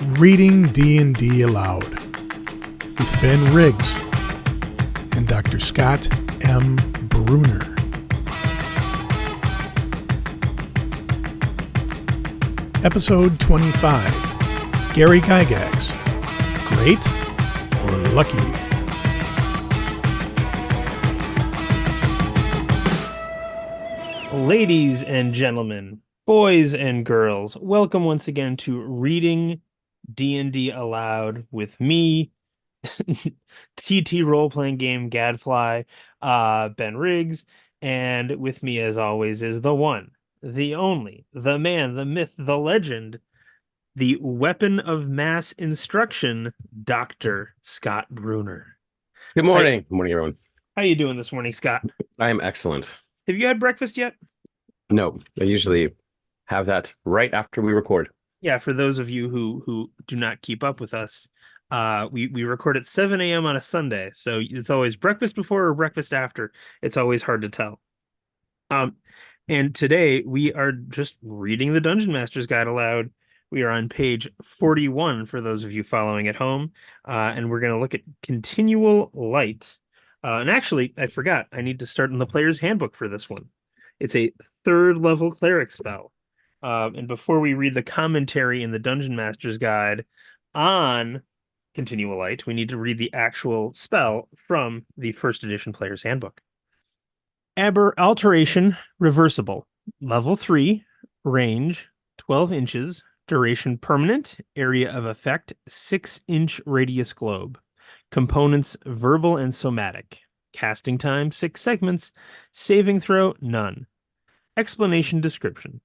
Reading D&D Aloud with Ben Riggs and Dr. Scott M. Bruner. Episode 25, Gary Gygax, Great or Lucky? Ladies and gentlemen, boys and girls, welcome once again to Reading D&D Aloud with me, TT role-playing game Gadfly, Ben Riggs, and with me as always is the one, the only, the man, the myth, the legend, the weapon of mass instruction, Dr. Scott Bruner. Good morning. Good morning, everyone. How you doing this morning, Scott? I am excellent. Have you had breakfast yet? No, I usually have that right after we record. Yeah, for those of you who do not keep up with us, we record at 7 a.m. on a Sunday, so it's always breakfast before or breakfast after. It's always hard to tell. And today we are just reading the Dungeon Master's Guide aloud. We are on page 41 for those of you following at home, and we're going to look at Continual Light. And actually, I forgot, I need to start in the player's handbook for this one. It's a third level cleric spell. And before we read the commentary in the Dungeon Master's Guide on Continual Light, we need to read the actual spell from the first edition player's handbook. Alteration reversible. Level 3, range 12 inches, duration permanent, area of effect 6-inch radius globe. Components verbal and somatic. Casting time 6 segments. Saving throw none. Explanation description.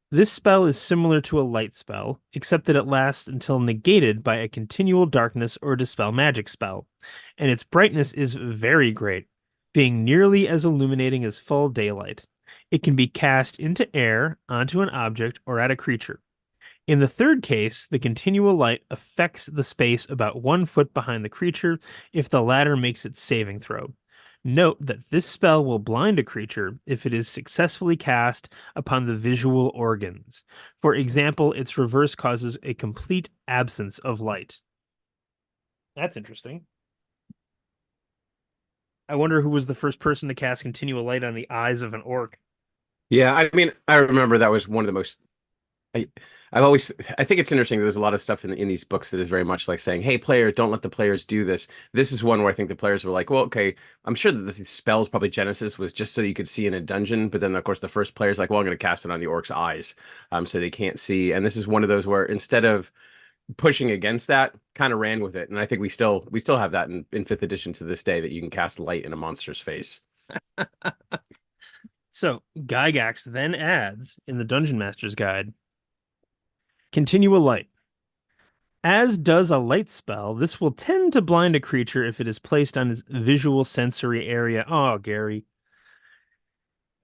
This spell is similar to a light spell, except that it lasts until negated by a continual darkness or dispel magic spell, and its brightness is very great, being nearly as illuminating as full daylight. It can be cast into air, onto an object, or at a creature. In the third case, the continual light affects the space about 1 foot behind the creature if the latter makes its saving throw. Note that this spell will blind a creature if it is successfully cast upon the visual organs. For example, its reverse causes a complete absence of light. That's interesting. I wonder who was the first person to cast continual light on the eyes of an orc. Yeah, I mean, I remember that was one of the most. I think it's interesting that there's a lot of stuff in these books that is very much like saying, hey, player, don't let the players do this. This is one where I think the players were like, well, okay, I'm sure that the spell's probably Genesis was just so you could see in a dungeon. But then, of course, the first player's like, well, I'm going to cast it on the orc's eyes so they can't see. And this is one of those where instead of pushing against that, kind of ran with it. And I think we still have that in 5th edition to this day, that you can cast light in a monster's face. So Gygax then adds in the Dungeon Master's Guide, Continual Light. As does a light spell, this will tend to blind a creature if it is placed on its visual sensory area. Oh, Gary.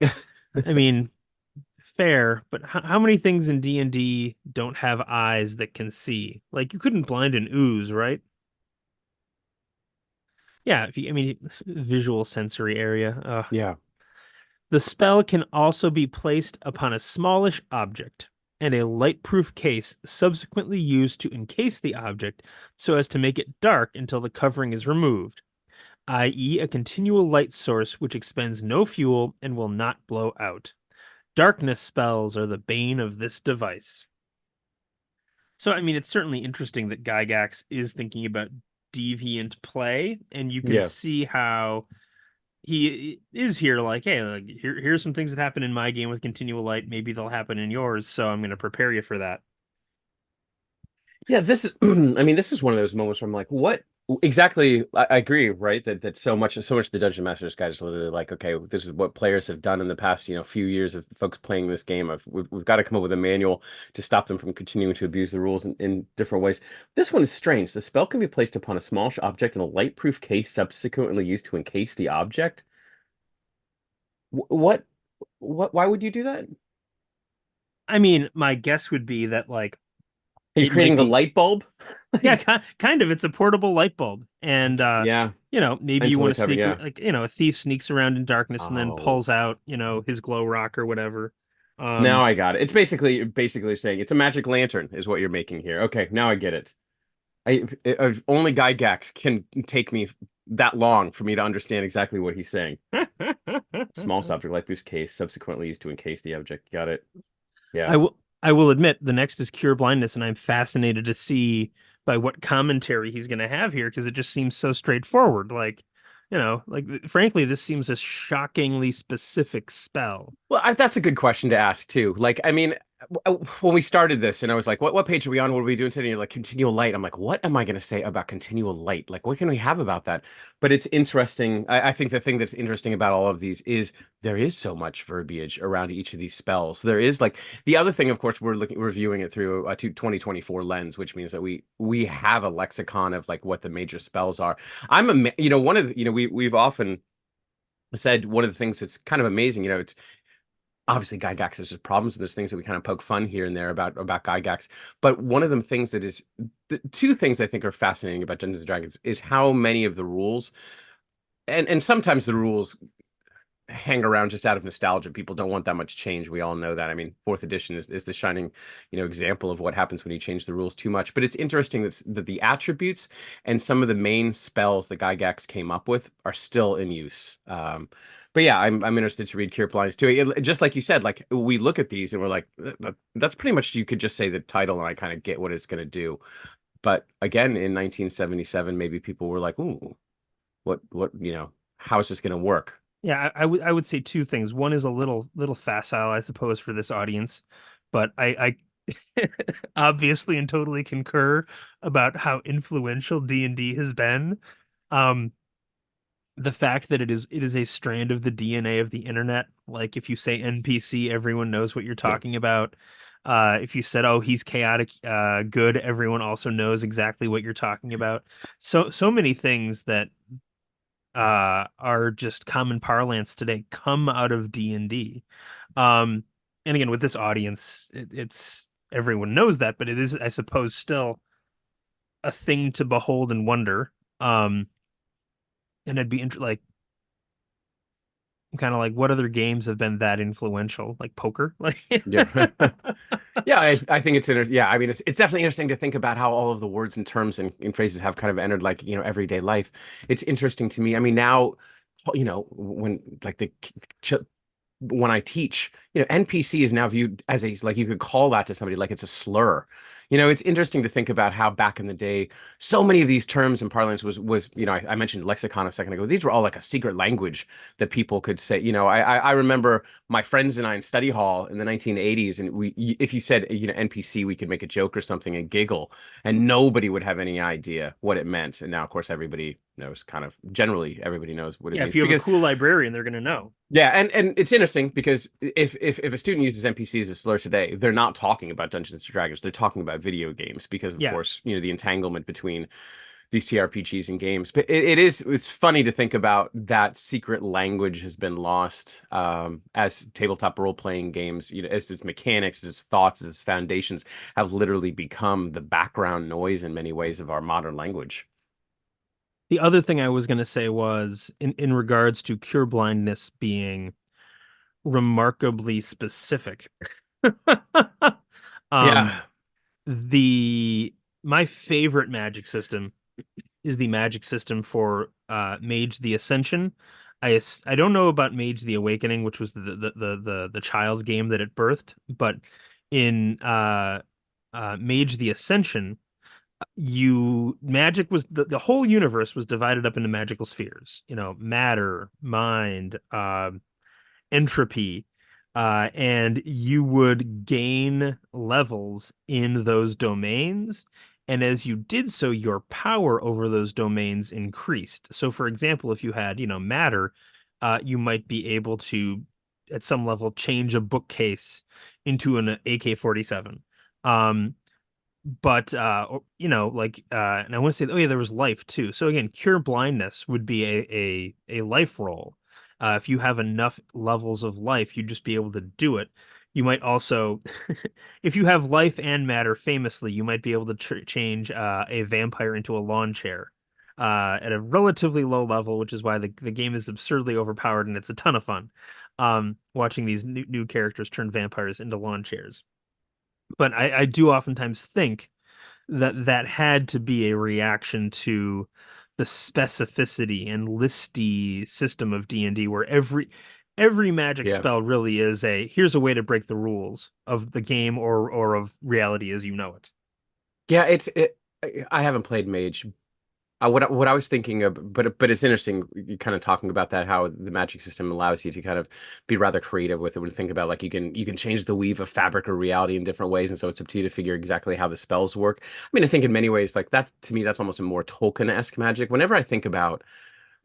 I mean, fair, but how many things in D&D don't have eyes that can see? Like, you couldn't blind an ooze, right? Yeah, visual sensory area. Yeah. The spell can also be placed upon a smallish object, and a light-proof case subsequently used to encase the object so as to make it dark until the covering is removed, i.e. a continual light source which expends no fuel and will not blow out. Darkness spells are the bane of this device. So, I mean, it's certainly interesting that Gygax is thinking about deviant play, and you can see how he is here like, hey, like, here's some things that happen in my game with Continual Light. Maybe they'll happen in yours, so I'm going to prepare you for that. Yeah, this is, I mean, this is one of those moments where I'm like, what exactly? I agree, right? That so much the Dungeon Master's Guide is literally like, okay, this is what players have done in the past, few years of folks playing this game. We've got to come up with a manual to stop them from continuing to abuse the rules in different ways. This one is strange. The spell can be placed upon a small object in a light-proof case, subsequently used to encase the object. What? Why would you do that? I mean, my guess would be that, like, are you creating the light bulb? Yeah, kind of. It's a portable light bulb, and yeah, maybe you want to sneak, yeah. like, a thief sneaks around in darkness and then pulls out, his glow rock or whatever. Now I got it. It's basically saying it's a magic lantern is what you're making here. Okay, now I get it. Only Gygax can take me that long for me to understand exactly what he's saying. Small subject light boost case, subsequently used to encase the object. Got it. Yeah. I will admit the next is cure blindness, and I'm fascinated to see by what commentary he's going to have here because it just seems so straightforward. Like, like frankly, this seems a shockingly specific spell. Well, that's a good question to ask too. Like, I mean, when we started this, and I was like, "What page are we on? What are we doing today?" And you're like, "Continual light." I'm like, "What am I going to say about continual light? Like, what can we have about that?" But it's interesting. I think the thing that's interesting about all of these is there is so much verbiage around each of these spells. There is like the other thing, of course, we're reviewing it through a 2024 lens, which means that we have a lexicon of like what the major spells are. One of the, we've often said one of the things that's kind of amazing, it's obviously Gygax has his problems and there's things that we kind of poke fun here and there about Gygax. But one of them things that is the two things I think are fascinating about Dungeons and Dragons is how many of the rules and sometimes the rules hang around just out of nostalgia. People don't want that much change. We all know that. I mean, fourth edition is the shining, example of what happens when you change the rules too much. But it's interesting that the attributes and some of the main spells that Gygax came up with are still in use. But yeah, I'm interested to read Cure Blindness too. Just like you said, like we look at these and we're like, that's pretty much you could just say the title and I kind of get what it's going to do. But again, in 1977, maybe people were like, ooh, what, how is this going to work? Yeah, I would say two things. One is a little facile, I suppose, for this audience, but I obviously and totally concur about how influential D&D has been. The fact that it is a strand of the DNA of the internet. Like if you say NPC, everyone knows what you're talking about. If you said, "Oh, he's chaotic, good," everyone also knows exactly what you're talking about. So many things that are just common parlance today come out of D&D. And again, with this audience, it's everyone knows that, but it is, I suppose, still a thing to behold and wonder. And it'd be like kind of like what other games have been that influential, like poker, like Yeah. Yeah, I think it's yeah, I mean it's definitely interesting to think about how all of the words and terms and phrases have kind of entered like, everyday life. It's interesting to me. I mean, now, when like when I teach, NPC is now viewed as like you could call that to somebody like it's a slur. It's interesting to think about how back in the day, so many of these terms and parlance was, I mentioned lexicon a second ago. These were all like a secret language that people could say. I remember my friends and I in study hall in the 1980s, and if you said, NPC, we could make a joke or something and giggle, and nobody would have any idea what it meant. And now, of course, everybody knows generally everybody knows what it yeah, means. if you have a cool librarian, they're gonna know. Yeah, and it's interesting because if a student uses NPC as a slur today, they're not talking about Dungeons and Dragons. They're talking about video games because, of course, the entanglement between these TRPGs and games. But it's funny to think about that secret language has been lost as tabletop role playing games, as its mechanics, as its thoughts, as its foundations have literally become the background noise in many ways of our modern language. The other thing I was going to say was in regards to cure blindness being remarkably specific. Yeah. My favorite magic system is the magic system for Mage the Ascension. I don't know about Mage the Awakening, which was the child game that it birthed, but in Mage the Ascension, magic was the whole universe was divided up into magical spheres, matter, mind, entropy, and you would gain levels in those domains, and as you did so your power over those domains increased. So for example, if you had matter, you might be able to at some level change a bookcase into an AK-47. But and I want to say, oh yeah, there was life too. So again, cure blindness would be a life roll. If you have enough levels of life, you'd just be able to do it. You might also, if you have life and matter, famously, you might be able to change a vampire into a lawn chair at a relatively low level, which is why the game is absurdly overpowered and it's a ton of fun. watching these new characters turn vampires into lawn chairs. But I do oftentimes think that that had to be a reaction to the specificity and listy system of D&D, where every magic Yeah. spell really is here's a way to break the rules of the game or of reality as you know it. Yeah, I haven't played Mage. What I was thinking of, but it's interesting. You kind of talking about that, how the magic system allows you to kind of be rather creative with it. When you think about, like, you can change the weave of fabric or reality in different ways, and so it's up to you to figure exactly how the spells work. I mean, I think in many ways, like, that's, to me, that's almost a more Tolkien-esque magic. Whenever I think about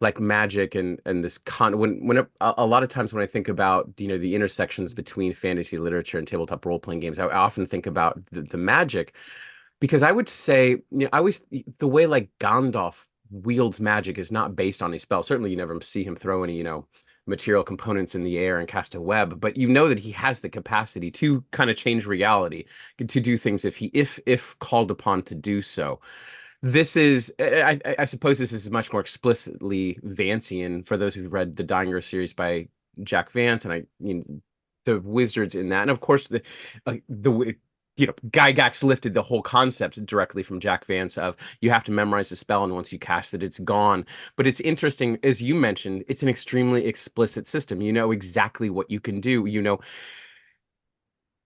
like magic and this a lot of times when I think about, the intersections between fantasy literature and tabletop role-playing games, I often think about the magic, because I would say, I always, the way like Gandalf wields magic is not based on a spell. Certainly, you never see him throw any, material components in the air and cast a web, but you know that he has the capacity to kind of change reality, to do things if called upon to do so. This is, I suppose, this is much more explicitly Vancian for those who've read the Dying Earth series by Jack Vance, and the wizards in that, and of course the Gygax lifted the whole concept directly from Jack Vance of, you have to memorize the spell, and once you cast it, it's gone. But it's interesting, as you mentioned, it's an extremely explicit system. You know exactly what you can do.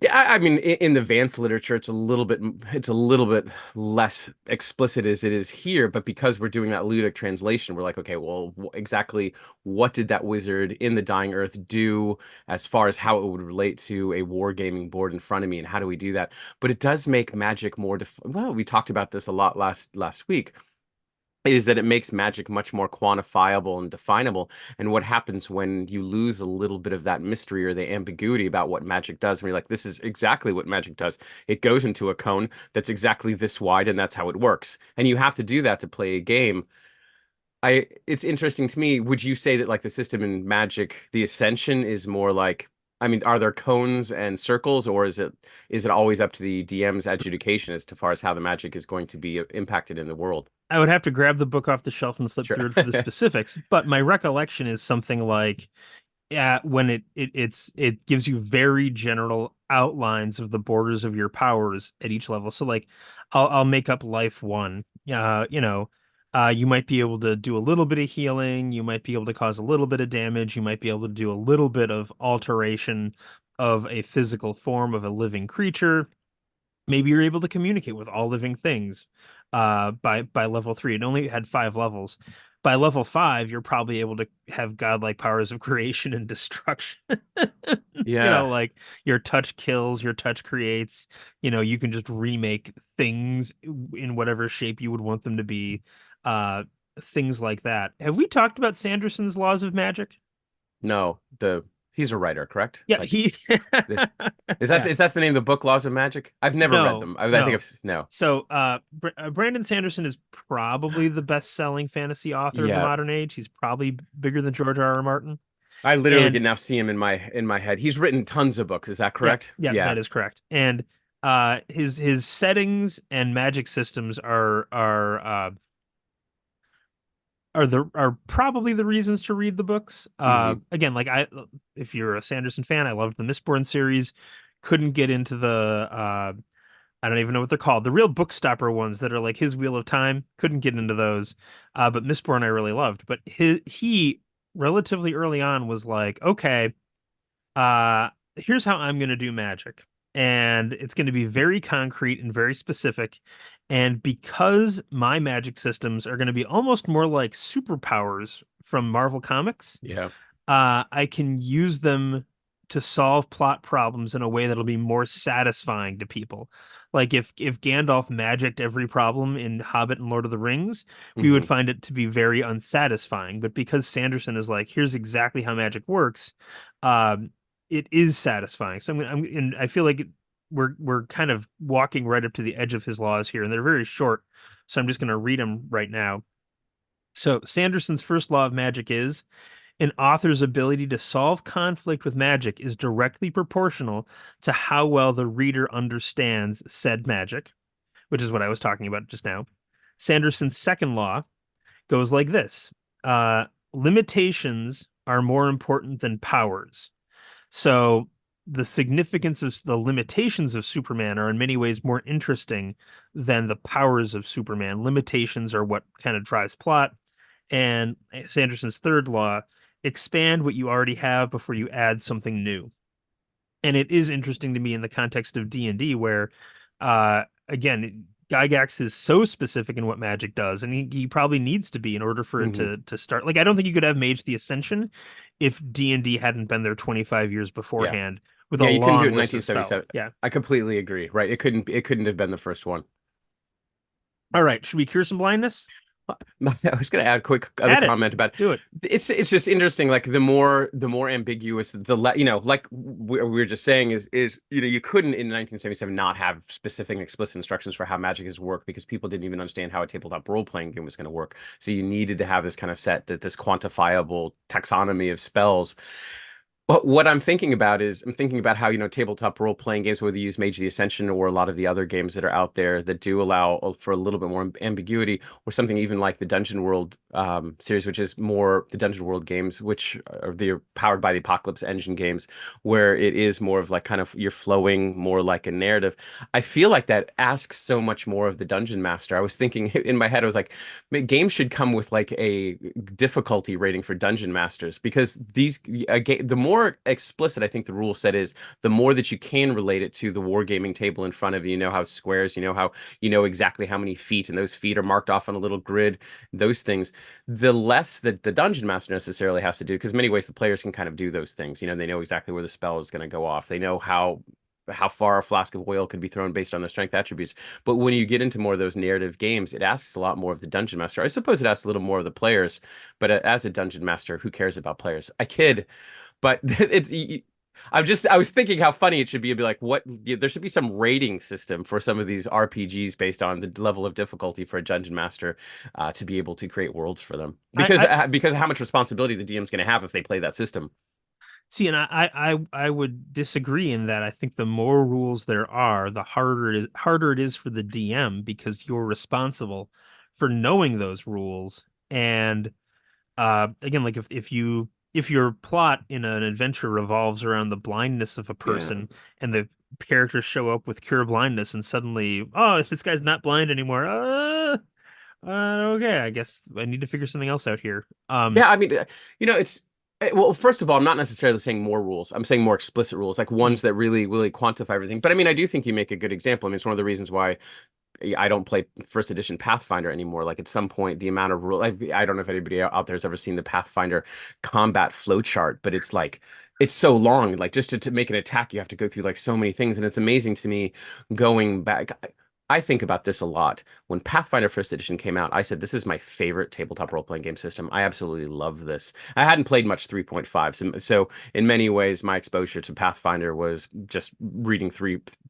Yeah, I mean, in the Vance literature, it's a little bit less explicit as it is here, but because we're doing that ludic translation, we're like, okay, well, exactly what did that wizard in the Dying Earth do as far as how it would relate to a wargaming board in front of me, and how do we do that? But it does make magic more well, we talked about this a lot last week, is that it makes magic much more quantifiable and definable. And what happens when you lose a little bit of that mystery or the ambiguity about what magic does, when you're like, this is exactly what magic does. It goes into a cone that's exactly this wide, and that's how it works. And you have to do that to play a game. It's interesting to me. Would you say that, like, the system in Magic, the Ascension, is more like, I mean, are there cones and circles, or is it always up to the DM's adjudication as to far as how the magic is going to be impacted in the world? I would have to grab the book off the shelf and flip Sure. through it for the specifics, but my recollection is something like, yeah, when it gives you very general outlines of the borders of your powers at each level. So like, I'll make up life one. You might be able to do a little bit of healing. You might be able to cause a little bit of damage. You might be able to do a little bit of alteration of a physical form of a living creature. Maybe you're able to communicate with all living things by level 3. It only had 5 levels. By level 5, you're probably able to have godlike powers of creation and destruction. Yeah. Like your touch kills, your touch creates. You can just remake things in whatever shape you would want them to be. Things like that. Have we talked about Sanderson's laws of magic? No, he's a writer, correct? Yeah, Like, he is yeah. that the name of the book, Laws of Magic? I've never read No, them. I think no. no. So, Brandon Sanderson is probably the best-selling fantasy author of the Yeah, modern age. He's probably bigger than George R. R. Martin. I literally And can now see him in my head. He's written tons of books. Is that yeah, correct? yeah, Yeah, that is correct. And his settings and magic systems are probably the reasons to read the books. hmm Again, like if you're a Sanderson fan, I loved the Mistborn series. Couldn't get into the I don't even know what they're called. The real book stopper ones that are like his Wheel of Time. Couldn't get into those. But Mistborn I really loved. But he relatively early on was like, okay, here's how I'm gonna do magic. And it's going to be very concrete and very specific. And because my magic systems are going to be almost more like superpowers from Marvel Comics, yeah. I can use them to solve plot problems in a way that'll be more satisfying to people. Like if Gandalf magicked every problem in Hobbit and Lord of the Rings, we would hmm find it to be very unsatisfying. But because Sanderson is like, here's exactly how magic works, um, it is satisfying. So and I feel like we're kind of walking right up to the edge of his laws here, and they're very short. So I'm just going to read them right now. So Sanderson's first law of magic is: an author's ability to solve conflict with magic is directly proportional to how well the reader understands said magic, which is what I was talking about just now. Sanderson's second law goes like this: uh, limitations are more important than powers. So the significance of the limitations of Superman are in many ways more interesting than the powers of Superman. Limitations are what kind of drives plot. And Sanderson's third law, expand what you already have before you add something new. And it is interesting to me in the context of D&D where, again, Gygax is so specific in what magic does, and he probably needs to be in order for it to start. Like, I don't think you could have Mage the Ascension if D&D hadn't been there 25 years Yeah. beforehand with Yeah, a you couldn't do it long in list of spells. 1977. Yeah. I completely agree. Right. It couldn't have been the first one. All right. Should we cure some blindness? I was going to add a quick other Add it. comment about Do it. it's just interesting. Like the more ambiguous like we were just saying is you couldn't in 1977 not have specific and explicit instructions for how magic is work because people didn't even understand how a tabletop role playing game was going to work. So you needed to have this kind of this quantifiable taxonomy of spells. But what I'm thinking about is I'm thinking about how, tabletop role-playing games, whether you use Mage the Ascension or a lot of the other games that are out there that do allow for a little bit more ambiguity, or something even like the Dungeon World series, which is more the Dungeon World games, which are they're powered by the Apocalypse Engine games, where it is more of like kind of you're flowing more like a narrative. I feel like that asks so much more of the Dungeon Master. I was thinking in my head, I was like, games should come with like a difficulty rating for Dungeon Masters because the more explicit I think the rule set is, the more that you can relate it to the wargaming table in front of you. You know how squares, you know exactly how many feet, and those feet are marked off on a little grid. Those things, the less that the dungeon master necessarily has to do, because in many ways the players can kind of do those things. They know exactly where the spell is going to go off. They know how far a flask of oil could be thrown based on their strength attributes. But when you get into more of those narrative games, it asks a lot more of the dungeon master. I suppose it asks a little more of the players, but as a dungeon master, who cares about players? I kid, but I was thinking how funny it should be. It'd be like, there should be some rating system for some of these RPGs based on the level of difficulty for a dungeon master to be able to create worlds for them. Because of how much responsibility the DM's going to have if they play that system. See, and I would disagree in that I think the more rules there are, the harder it is for the DM because you're responsible for knowing those rules. And again, like if your plot in an adventure revolves around the blindness of a person and the characters show up with cure blindness and suddenly, oh, this guy's not blind anymore. Okay, I guess I need to figure something else out here. Yeah, I mean, it's well, first of all, I'm not necessarily saying more rules. I'm saying more explicit rules, like ones that really, really quantify everything. But I mean, I do think you make a good example. I mean, it's one of the reasons why I don't play first edition Pathfinder anymore. Like at some point, the amount of rule, I don't know if anybody out there has ever seen the Pathfinder combat flowchart, but it's like, it's so long. Like just to make an attack, you have to go through like so many things. And it's amazing to me going back. I think about this a lot. When Pathfinder First Edition came out, I said, this is my favorite tabletop role-playing game system. I absolutely love this. I hadn't played much 3.5, so in many ways, my exposure to Pathfinder was just reading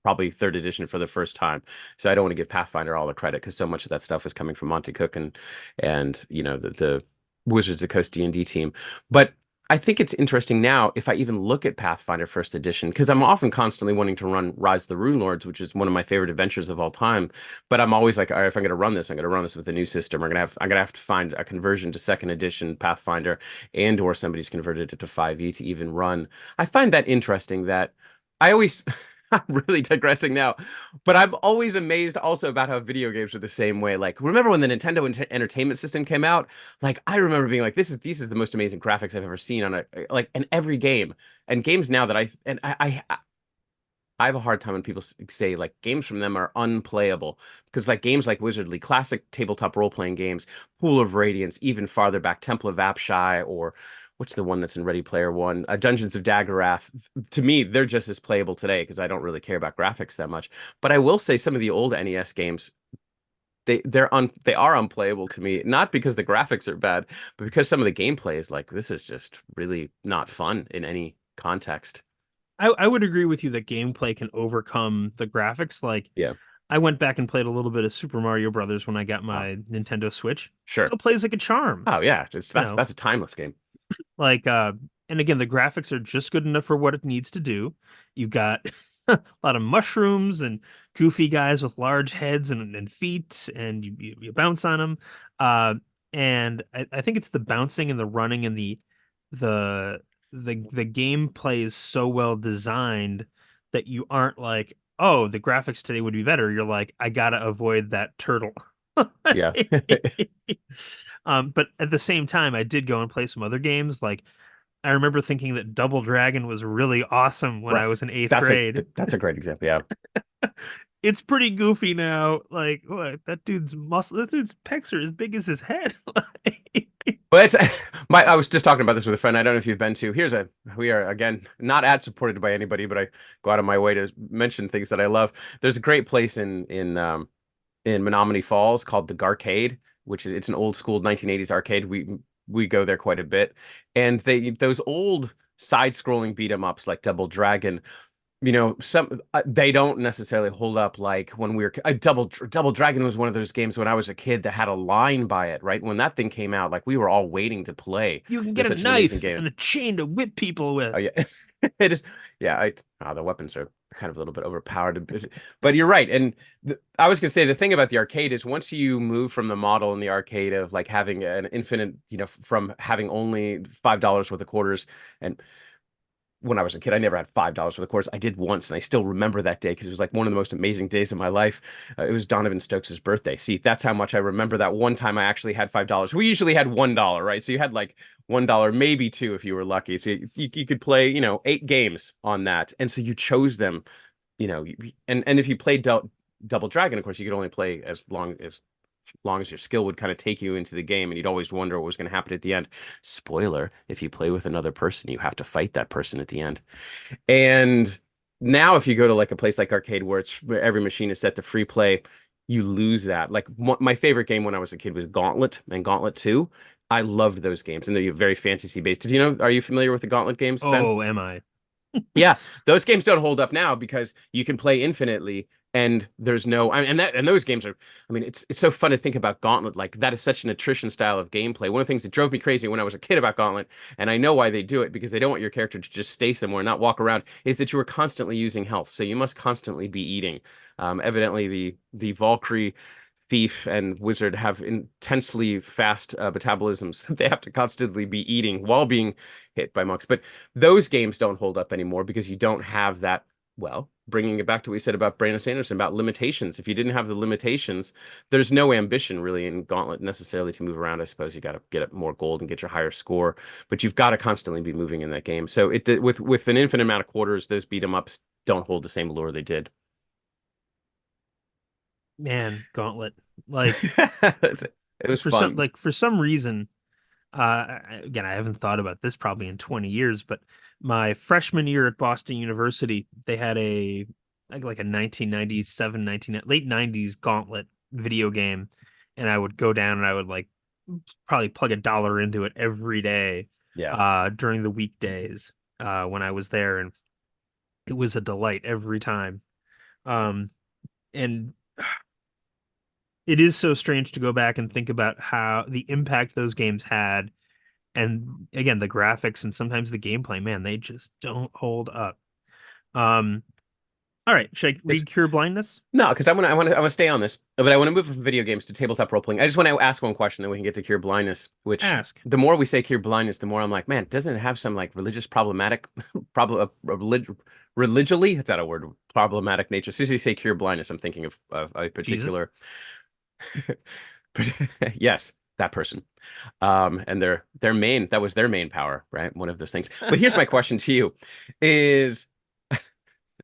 probably third edition for the first time. So I don't want to give Pathfinder all the credit because so much of that stuff was coming from Monte Cook and the Wizards of the Coast D&D team. But I think it's interesting now if I even look at Pathfinder First Edition, because I'm often constantly wanting to run Rise of the Rune Lords, which is one of my favorite adventures of all time. But I'm always like, all right, if I'm going to run this, I'm going to run this with a new system. I'm going to have to find a conversion to second edition Pathfinder, or somebody's converted it to 5e to even run. I find that interesting that I always I'm really digressing now, but I'm always amazed also about how video games are the same way. Like, remember when the Nintendo Entertainment System came out? Like, I remember being like, this is the most amazing graphics I've ever seen on in every game. And games now that I have a hard time when people say like games from them are unplayable because like games like Wizardly, classic tabletop role-playing games, Pool of Radiance, even farther back, Temple of Apshai, or what's the one that's in Ready Player One? Dungeons of Daggerath. To me, they're just as playable today because I don't really care about graphics that much. But I will say some of the old NES games, they are unplayable to me, not because the graphics are bad, but because some of the gameplay is like, this is just really not fun in any context. I would agree with you that gameplay can overcome the graphics. Like, Yeah, I went back and played a little bit of Super Mario Brothers when I got my Nintendo Switch. sure. Still plays like a charm. Oh yeah, that's a timeless game. Like, and again, the graphics are just good enough for what it needs to do. You've got a lot of mushrooms and goofy guys with large heads and feet, and you bounce on them. And I think it's the bouncing and the running and the the the gameplay is so well designed that you aren't like, oh, the graphics today would be better. You're like, I gotta avoid that turtle. Yeah. But at the same time, I did go and play some other games. Like I remember thinking that Double Dragon was really awesome when Right. I was in eighth grade. That's a great example. Yeah. It's pretty goofy now. Like, what? That dude's muscle, this dude's pecs are as big as his head. But it's I was just talking about this with a friend. I don't know if you've been to. We are again not ad supported by anybody, but I go out of my way to mention things that I love. There's a great place in Menominee Falls called the Garcade, which is it's an old school 1980s arcade. We go there quite a bit, and those old side-scrolling beat 'em ups like Double Dragon, some they don't necessarily hold up like when we were Double Dragon was one of those games when I was a kid that had a line by it, right? When that thing came out, like we were all waiting to play. You can It get was a such an amazing knife game. and a chain to whip people with. Oh yeah, it is. Yeah, the weapons are kind of a little bit overpowered, but you're right. And I was gonna say the thing about the arcade is once you move from the model in the arcade of like having an infinite, from having only $5 worth of quarters. And when I was a kid, I never had $5 worth of quarters. I did once, and I still remember that day because it was like one of the most amazing days of my life. It was Donovan Stokes' birthday. See, that's how much I remember that one time I actually had $5. We usually had $1, right? So you had like $1, maybe two if you were lucky. So you could play, 8 games on that, and so you chose them, and if you played Double Dragon, of course, you could only play as long as your skill would kind of take you into the game, and you'd always wonder what was going to happen at the end. Spoiler, if you play with another person, you have to fight that person at the end. And now if you go to like a place like arcade where every machine is set to free play, you lose that. Like my favorite game when I was a kid was Gauntlet and Gauntlet 2. I loved those games, and they're very fantasy based. Are you familiar with the Gauntlet games, Ben? Oh, am I? Yeah, those games don't hold up now because you can play infinitely, and there's no, and those games are, it's so fun to think about Gauntlet. Like that is such an attrition style of gameplay. One of the things that drove me crazy when I was a kid about Gauntlet, and I know why they do it because they don't want your character to just stay somewhere, not walk around, is that you are constantly using health, so you must constantly be eating. Evidently, the Valkyrie thief and wizard have intensely fast metabolisms that they have to constantly be eating while being hit by monks. But those games don't hold up anymore because you don't have that. Well, bringing it back to what we said about Brandon Sanderson about limitations. If you didn't have the limitations, there's no ambition really in Gauntlet necessarily to move around. I suppose you got to get more gold and get your higher score, but you've got to constantly be moving in that game. So with an infinite amount of quarters, those beat 'em ups don't hold the same allure they did. Man, Gauntlet. Like it was fun. For some reason, again, I haven't thought about this probably in 20 years, but my freshman year at Boston University, they had like a 1997, late 90s Gauntlet video game, and I would go down and I would like probably plug $1 into it every day. Yeah. During the weekdays when I was there, and it was a delight every time. And it is so strange to go back and think about how the impact those games had. And again, the graphics and sometimes the gameplay, man, they just don't hold up. All right, should I read Cure Blindness? No, because I want to stay on this, but I want to move from video games to tabletop role playing. I just want to ask one question, then we can get to Cure Blindness. Which the more we say Cure Blindness, the more I'm like, man, doesn't it have some like religious problematic religiously? Is that a word? Problematic nature. As soon as you say Cure Blindness, I'm thinking of a particular. But yes, that person. And that was their main power, right? One of those things. But here's my question to you: is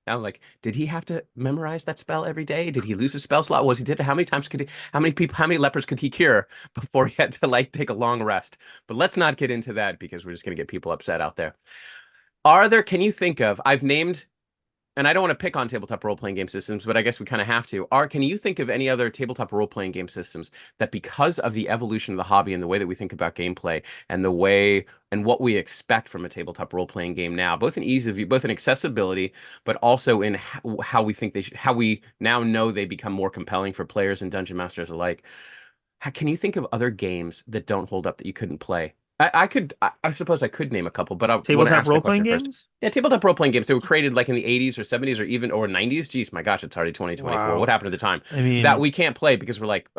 I'm like, did he have to memorize that spell every day? Did he lose his spell slot? How many lepers could he cure before he had to like take a long rest? But let's not get into that because we're just gonna get people upset out there. Can you think of, I've named, and I don't want to pick on tabletop role-playing game systems, but I guess we kind of have to. Can you think of any other tabletop role-playing game systems that, because of the evolution of the hobby and the way that we think about gameplay and the way and what we expect from a tabletop role-playing game now, both in ease of use, both in accessibility, but also in how we think how we now know they become more compelling for players and dungeon masters alike? Can you think of other games that don't hold up that you couldn't play? I suppose I could name a couple, but I'll tabletop role-playing games. Yeah, tabletop role-playing games. They were created like in the 80s or 70s or 90s. Jeez, my gosh, it's already 2024. Wow. What happened at the time? I mean, that we can't play because we're like,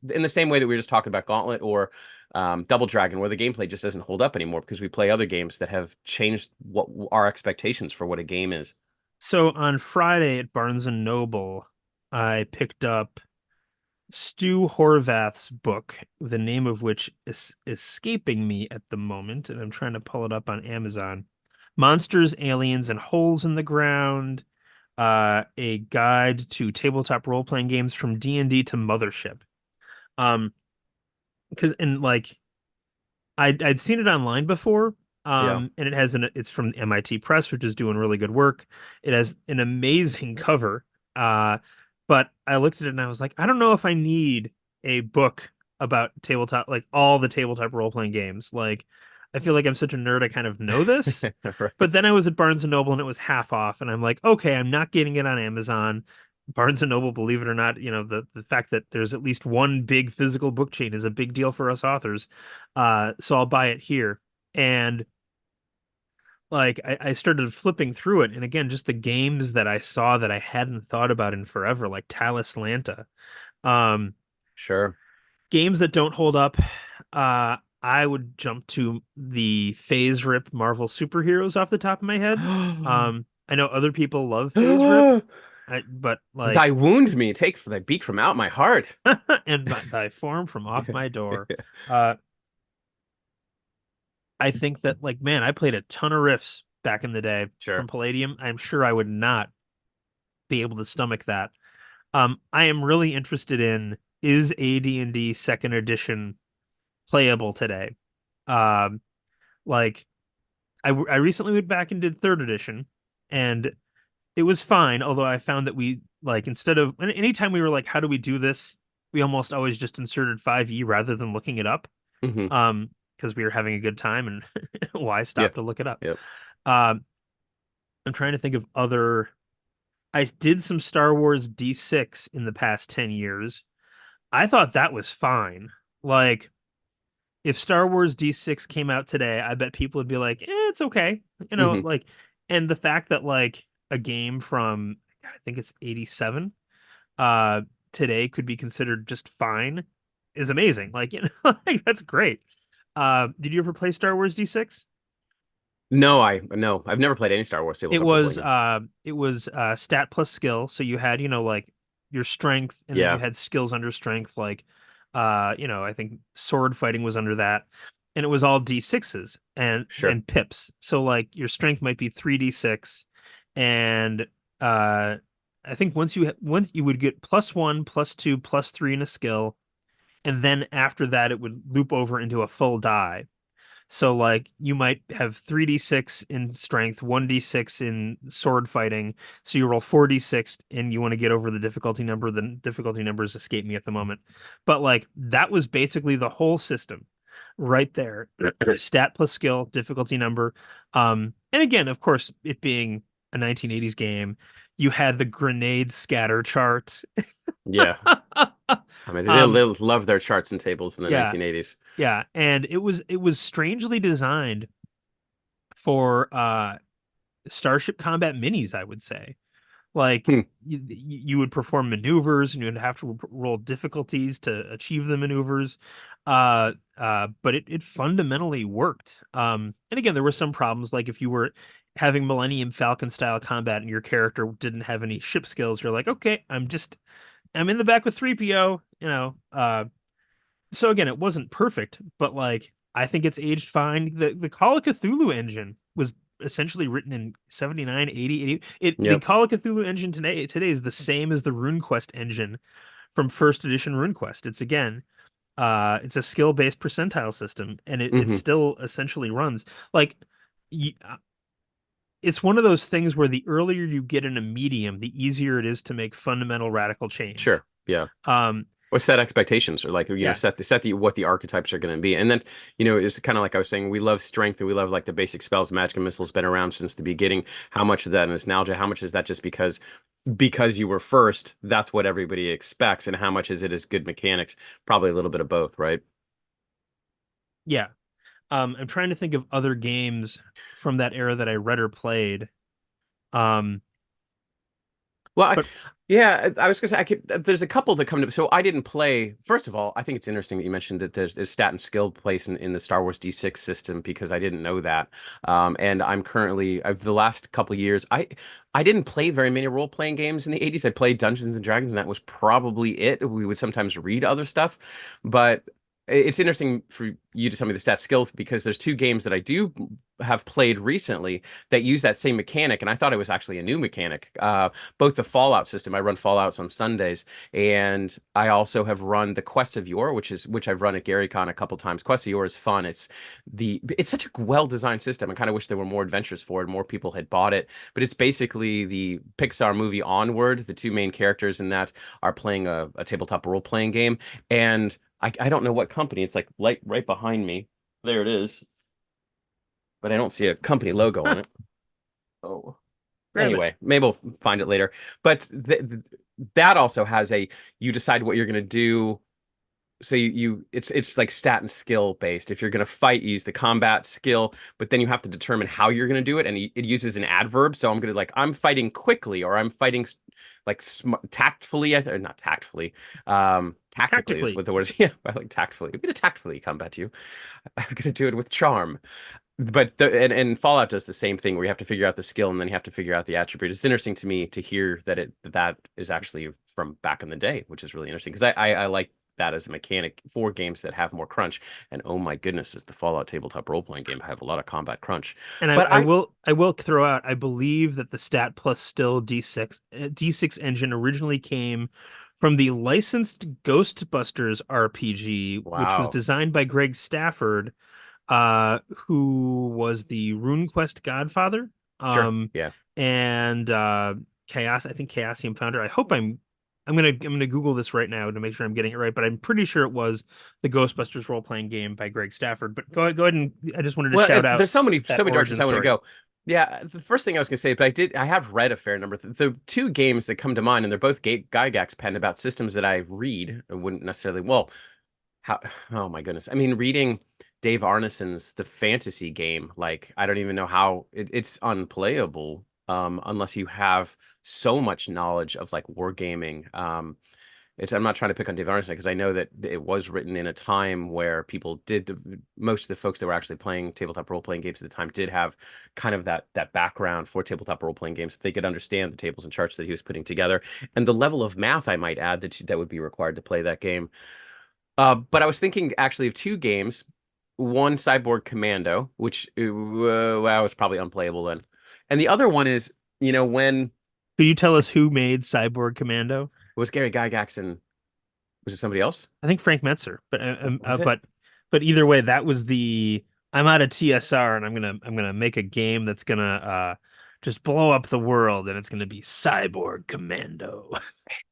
in the same way that we were just talking about Gauntlet or Double Dragon, where the gameplay just doesn't hold up anymore because we play other games that have changed what our expectations for what a game is. So on Friday at Barnes and Noble, I picked up Stu Horvath's book, the name of which is escaping me at the moment, and I'm trying to pull it up on Amazon. Monsters, Aliens, and Holes in the Ground, a guide to tabletop role-playing games from D&D to Mothership. Because and like I'd seen it online before, Yeah, and it's from MIT Press, which is doing really good work. It has an amazing cover, but I looked at it and I was like, I don't know if I need a book about tabletop, like all the tabletop role-playing games. Like, I feel like I'm such a nerd, I kind of know this. right. But then I was at Barnes and Noble and it was half off, and I'm like, okay, I'm not getting it on Amazon. Barnes and Noble, believe it or not, the fact that there's at least one big physical book chain is a big deal for us authors. So I'll buy it here. And like I started flipping through it, and again, just the games that I saw that I hadn't thought about in forever, like Talos Lanta. Um, Sure. Games that don't hold up. I would jump to the Phase Rip Marvel superheroes off the top of my head. I know other people love Phase Rip, but Thy like, wound me, take thy beak from out my heart. and thy form from off my door. Uh, I think that, like, man, I played a ton of riffs back in the day from Sure. Palladium. I'm sure I would not be able to stomach that. I am really interested in, is AD&D second edition playable today? Um, like I recently went back and did third edition, and it was fine. Although I found that we, like, instead of anytime we were like, how do we do this? We almost always just inserted 5e rather than looking it up. Hmm. Because we were having a good time, and why stop Yep. to look it up? Yep. Um, I'm trying to think of other. I did some Star Wars D6 in the past 10 years. I thought that was fine. Like, if Star Wars D6 came out today, I bet people would be like, it's okay. Hmm. Like, and the fact that, like, a game from, I think it's 87, uh, today could be considered just fine is amazing. Like, like, that's great. Did you ever play Star Wars D6? No, I've never played any Star Wars tabletop role playing game. It was stat plus skill. So you had, like, your strength, and then you Yeah, had skills under strength, like I think sword fighting was under that. And it was all D6s sure. and pips. So like your strength might be 3d6, and I think once you would get +1, +2, +3 in a skill, and then after that it would loop over into a full die. So like you might have 3d6 in strength, 1d6 in sword fighting. So you roll 4d6 and you want to get over the difficulty number. The difficulty numbers escape me at the moment. But like that was basically the whole system right there. Stat plus skill, difficulty number. And again, of course, it being a 1980s game, you had the grenade scatter chart. Yeah. I mean, um, they love their charts and tables in the yeah, 1980s. yeah, and it was strangely designed for Starship Combat Minis, I would say. Like Hmm. you would perform maneuvers and you would have to roll difficulties to achieve the maneuvers. But it fundamentally worked. And again, there were some problems, like if you were having Millennium Falcon style combat and your character didn't have any ship skills, you're like, okay, I'm in the back with 3PO, so again, it wasn't perfect, but like I think it's aged fine. The Call of Cthulhu engine was essentially written in 79, 80, 80. The Yep. Call of Cthulhu engine today is the same as the RuneQuest engine from first edition RuneQuest. It's a skill-based percentile system, and it Hmm. still essentially runs. Like y- uh, it's one of those things where the earlier you get in a medium, the easier it is to make fundamental radical change. Sure. Yeah. Um, Or set expectations, or like, yeah, set the what the archetypes are going to be. And then, it's kind of like I was saying, we love strength and we love like the basic spells. Magic and missiles been around since the beginning. How much of that nostalgia? How much is that just because you were first, that's what everybody expects, and how much is it as good mechanics? Probably a little bit of both, right? yeah. I'm trying to think of other games from that era that I read or played. Um, Well, But yeah, I was gonna say there's a couple that come to. So I didn't play. First of all, I think it's interesting that you mentioned that there's stat and skill place in the Star Wars D6 system because I didn't know that. And I'm currently I've the last couple of years I didn't play very many role playing games in the 80s. I played Dungeons and Dragons, and that was probably it. We would sometimes read other stuff, but it's interesting for you to tell me the stat skill because there's two games that I do have played recently that use that same mechanic, and I thought it was actually a new mechanic. Both the Fallout system, I run Fallouts on Sundays, and I also have run the Quest of Yore, which I've run at GaryCon a couple times. Quest of Yore is fun. It's such a well-designed system. I kind of wish there were more adventures for it, more people had bought it. But it's basically the Pixar movie Onward. The two main characters in that are playing a tabletop role-playing game, and I don't know what company. It's like right behind me. There it is, but I don't see a company logo on it. Oh. grab it. Anyway, maybe we'll find it later. But that also has you decide what you're going to do. So it's like stat and skill based. If you're going to fight, you use the combat skill, but then you have to determine how you're going to do it, and it uses an adverb. So I'm going to I'm fighting quickly, or I'm fighting tactfully, or not tactfully. Tactically is Tactically. what the word is. Yeah, I like tactfully. I'm going to tactfully combat you. I'm going to do it with charm. But and Fallout does the same thing where you have to figure out the skill and then you have to figure out the attribute. It's interesting to me to hear that is actually from back in the day, which is really interesting because I like that as a mechanic for games that have more crunch. And oh my goodness, is the Fallout tabletop role playing game have a lot of combat crunch. And But I will throw out, I believe that the Stat Plus Still D6 engine originally came from the licensed Ghostbusters RPG, which was wow, designed by Greg Stafford, who was the RuneQuest godfather, sure, yeah. and Chaos, I think Chaosium founder. I'm gonna Google this right now to make sure I'm getting it right, but I'm pretty sure it was the Ghostbusters role playing game by Greg Stafford. But go ahead, and I just wanted to Well, shout out there's so many that directions origin I want to story. go. Yeah, the first thing I was going to say, but I have read a fair number. The two games that come to mind, and they're both Gygax pen about systems that I read. I wouldn't necessarily. Well, how? Oh my goodness! I mean, reading Dave Arneson's The Fantasy Game, I don't even know how it's unplayable unless you have so much knowledge of wargaming. I'm not trying to pick on Dave Arneson because I know that it was written in a time where most of the folks that were actually playing tabletop role playing games at the time did have kind of that background for tabletop role playing games. So they could understand the tables and charts that he was putting together and the level of math I might add that would be required to play that game. But I was thinking actually of two games. One, Cyborg Commando, which was probably unplayable then, and the other one is when Could you tell us who made Cyborg Commando? was Gary Gygax and was it somebody else? I think Frank Metzer, but Was it? either way, that was the I'm out of TSR and I'm gonna make a game that's gonna just blow up the world, and it's gonna be Cyborg Commando.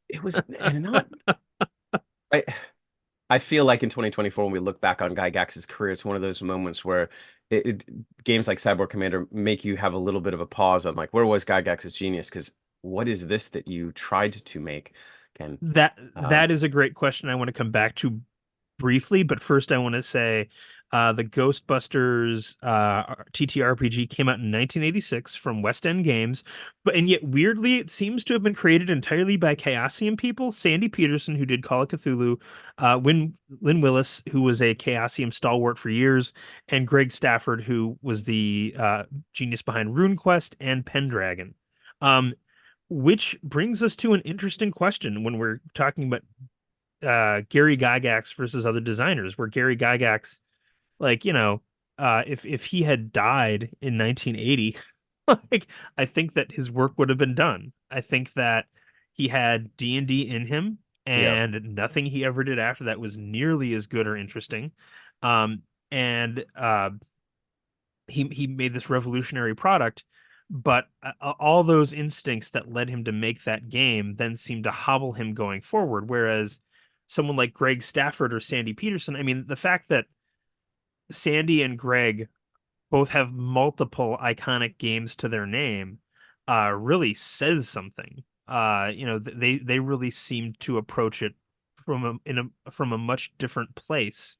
It was and not. I I feel like in 2024, when we look back on Gygax's career, it's one of those moments where games like Cyborg Commander make you have a little bit of a pause on where was Gygax's genius? Because what is this that you tried to make? Ken? That is a great question I want to come back to briefly, but first I want to say the Ghostbusters TTRPG came out in 1986 from West End Games, and yet weirdly it seems to have been created entirely by Chaosium people. Sandy Peterson, who did Call of Cthulhu, Lynn Willis, who was a Chaosium stalwart for years, and Greg Stafford, who was the genius behind RuneQuest and Pendragon. Which brings us to an interesting question when we're talking about Gary Gygax versus other designers, where Gary Gygax, if he had died in 1980, I think that his work would have been done. I think that he had D&D in him, Yeah. and nothing he ever did after that was nearly as good or interesting. And he made this revolutionary product, but all those instincts that led him to make that game then seemed to hobble him going forward. Whereas someone like Greg Stafford or Sandy Peterson, I mean, the fact that Sandy and Greg both have multiple iconic games to their name really says something. They really seem to approach it from a much different place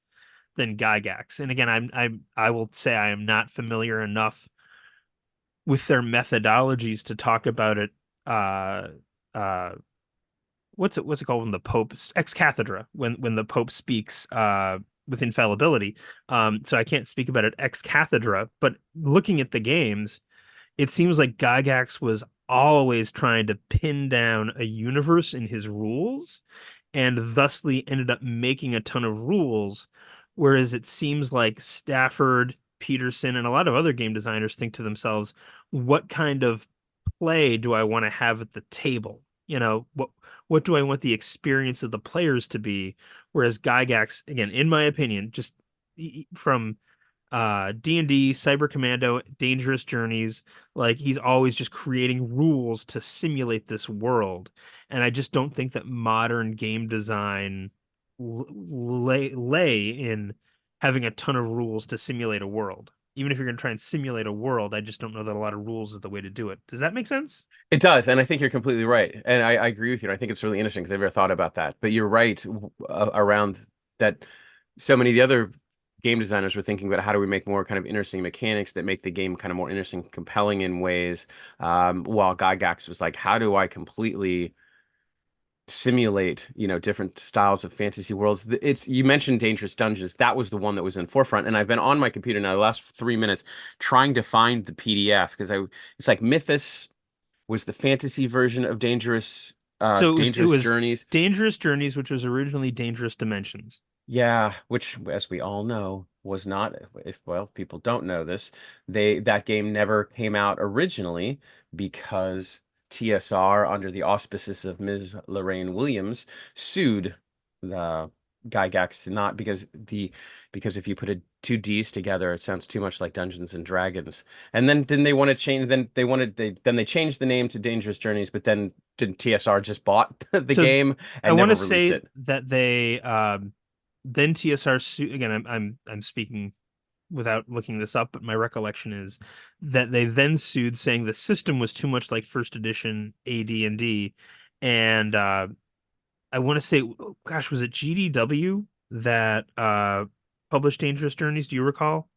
than Gygax. And again, I will say I am not familiar enough with their methodologies to talk about it what's it called when the Pope's ex cathedra, when the Pope speaks with infallibility. So I can't speak about it ex cathedra, but looking at the games, it seems like Gygax was always trying to pin down a universe in his rules and thusly ended up making a ton of rules. Whereas it seems like Stafford, Peterson, and a lot of other game designers think to themselves, what kind of play do I want to have at the table? What do I want the experience of the players to be? Whereas Gygax, again, in my opinion, just from D&D, Cyber Commando, Dangerous Journeys, like he's always just creating rules to simulate this world. And I just don't think that modern game design lay in having a ton of rules to simulate a world. Even if you're going to try and simulate a world, I just don't know that a lot of rules is the way to do it. Does that make sense? It does, and I think you're completely right. And I agree with you. And I think it's really interesting because I've never thought about that. But you're right around that. So many of the other game designers were thinking about how do we make more kind of interesting mechanics that make the game kind of more interesting, compelling in ways. While Gygax was like, how do I completely simulate, different styles of fantasy worlds? You mentioned Dangerous Dungeons. That was the one that was in forefront, and I've been on my computer now the last 3 minutes trying to find the PDF because it's like Mythos was the fantasy version of So it was Journeys. Dangerous Journeys, which was originally Dangerous Dimensions. Yeah, which, as we all know, was not, well, people don't know this, that game never came out originally because TSR, under the auspices of Ms. Lorraine Williams, sued the Gygax to not because if you put two D's together, it sounds too much like Dungeons and Dragons. And then didn't they want to change? Then they changed the name to Dangerous Journeys, but then didn't TSR just bought the game and I want never to released say it? that they then TSR sued again. I'm speaking without looking this up, but my recollection is that they then sued, saying the system was too much like first edition AD&D, and I want to say, gosh, was it GDW that published Dangerous Journeys? Do you recall?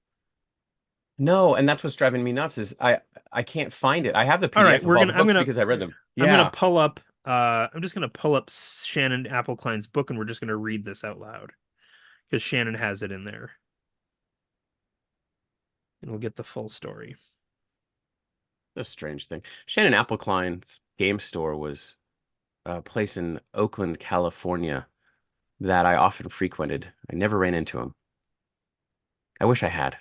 No, and that's what's driving me nuts is I can't find it. I have the All right, PDF of all the books because I read them. I'm gonna Yeah. pull up. I'm just gonna pull up Shannon Appleklein's book, and we're just gonna read this out loud because Shannon has it in there, and we'll get the full story. A strange thing. Shannon Appleklein's game store was a place in Oakland, California that I often frequented. I never ran into him. I wish I had.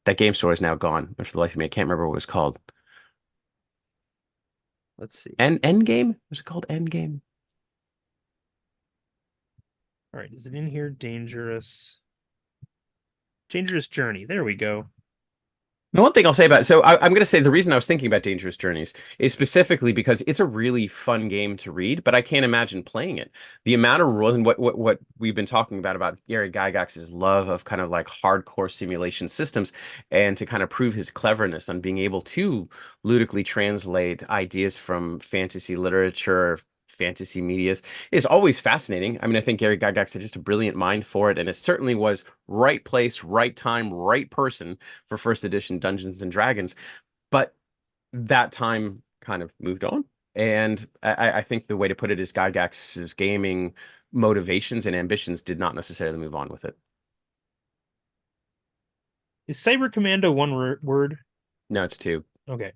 That game store is now gone. For the life of me, I can't remember what it was called. Let's see. Endgame? Was it called Endgame? All right, is it in here? Dangerous Journey. There we go. The one thing I'll say about it, so I'm going to say the reason I was thinking about Dangerous Journeys is specifically because it's a really fun game to read, but I can't imagine playing it. The amount of rules and what we've been talking about Gary Gygax's love of kind of like hardcore simulation systems and to kind of prove his cleverness on being able to ludically translate ideas from fantasy literature, fantasy medias is always fascinating. I mean, I think Gary Gygax had just a brilliant mind for it, and it certainly was right place, right time, right person for first edition Dungeons and Dragons. But that time kind of moved on. And I think the way to put it is Gygax's gaming motivations and ambitions did not necessarily move on with it. Is Cyber Commando one word? No, it's two. Okay.